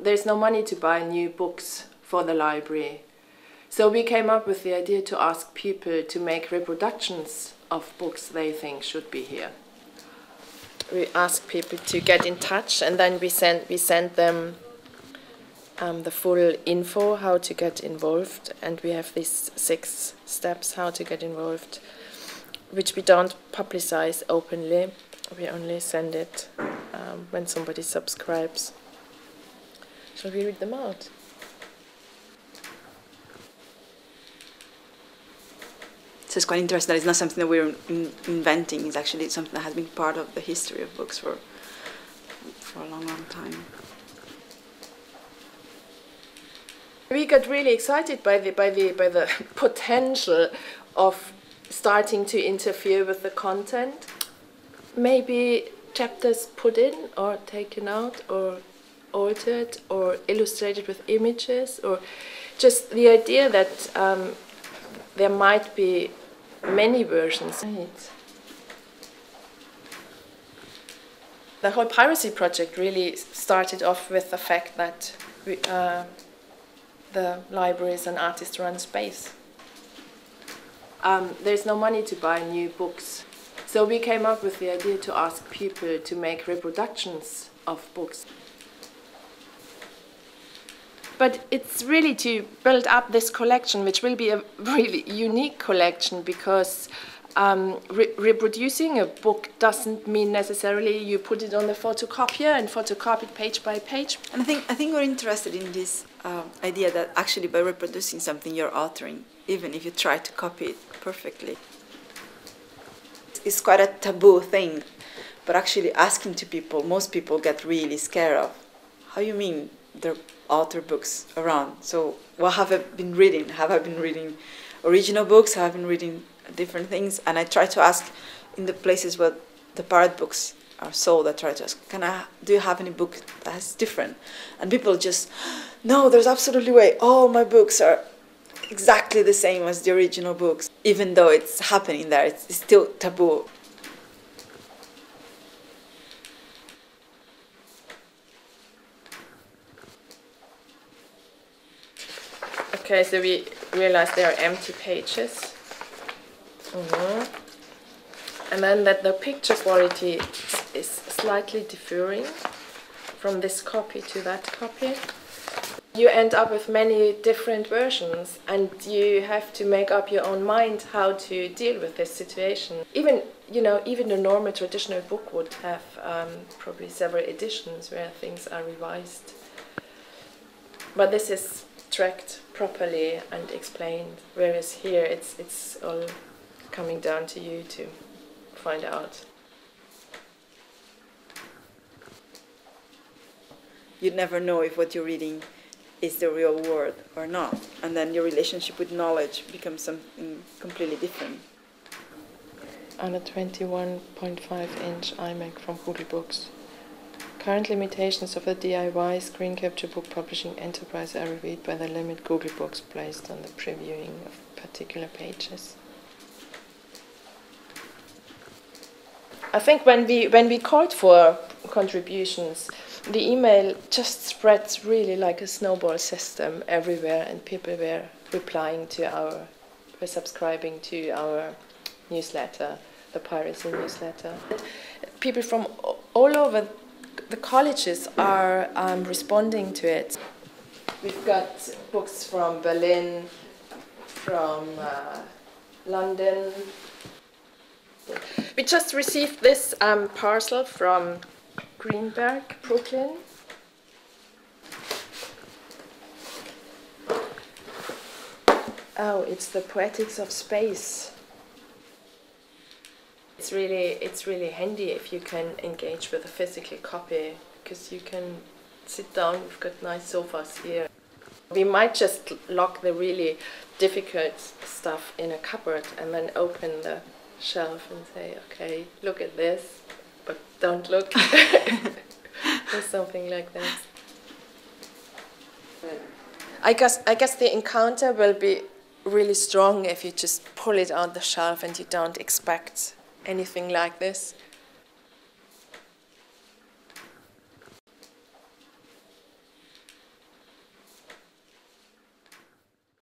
there's no money to buy new books for the library. So we came up with the idea to ask people to make reproductions of books they think should be here. We ask people to get in touch, and then we send them the full info how to get involved, and we have these 6 steps how to get involved, which we don't publicize openly. We only send it when somebody subscribes. Shall we read them out? So it's quite interesting that it's not something that we're inventing. It's actually something that has been part of the history of books for a long, long time. We got really excited by the potential of starting to interfere with the content. Maybe chapters put in or taken out or altered or illustrated with images, or just the idea that there might be many versions. Right. The whole Piracy Project really started off with the fact that the library is an artist-run space. There's no money to buy new books. So we came up with the idea to ask people to make reproductions of books. But it's really to build up this collection, which will be a really unique collection, because reproducing a book doesn't mean necessarily you put it on the photocopier and photocopy it page by page. And I think we're interested in this idea that actually by reproducing something you're altering, even if you try to copy it perfectly. It's quite a taboo thing, but actually asking to people, most people get really scared of. How you mean there are author books around? So what have I been reading? Have I been reading original books? Have I been reading different things? And I try to ask in the places where the pirate books are sold, I try to ask, do you have any book that is different? And people just, no, there's absolutely way. All my books are exactly the same as the original books. Even though it's happening there, it's still taboo. Okay, so we realized there are empty pages. And then that the picture quality is slightly differing from this copy to that copy. You end up with many different versions, and you have to make up your own mind how to deal with this situation. Even a normal traditional book would have probably several editions where things are revised. But this is tracked properly and explained, whereas here it's all coming down to you to find out. You'd never know if what you're reading is the real word or not, and then your relationship with knowledge becomes something completely different. On a 21.5-inch iMac from Google Books. Current limitations of a DIY screen capture book publishing enterprise are revealed by the limit Google Books placed on the previewing of particular pages. I think when we called for contributions, the email just spreads really like a snowball system everywhere, and people were subscribing to our newsletter, the Piracy newsletter. People from all over the colleges are responding to it. We've got books from Berlin, from London. We just received this parcel from Greenberg, Brooklyn. Oh, it's the Poetics of Space. It's really handy if you can engage with a physical copy, because you can sit down. We've got nice sofas here. We might just lock the really difficult stuff in a cupboard and then open the shelf and say, okay, look at this, but don't look. Or something like that. I guess the encounter will be really strong if you just pull it on the shelf and you don't expect anything like this.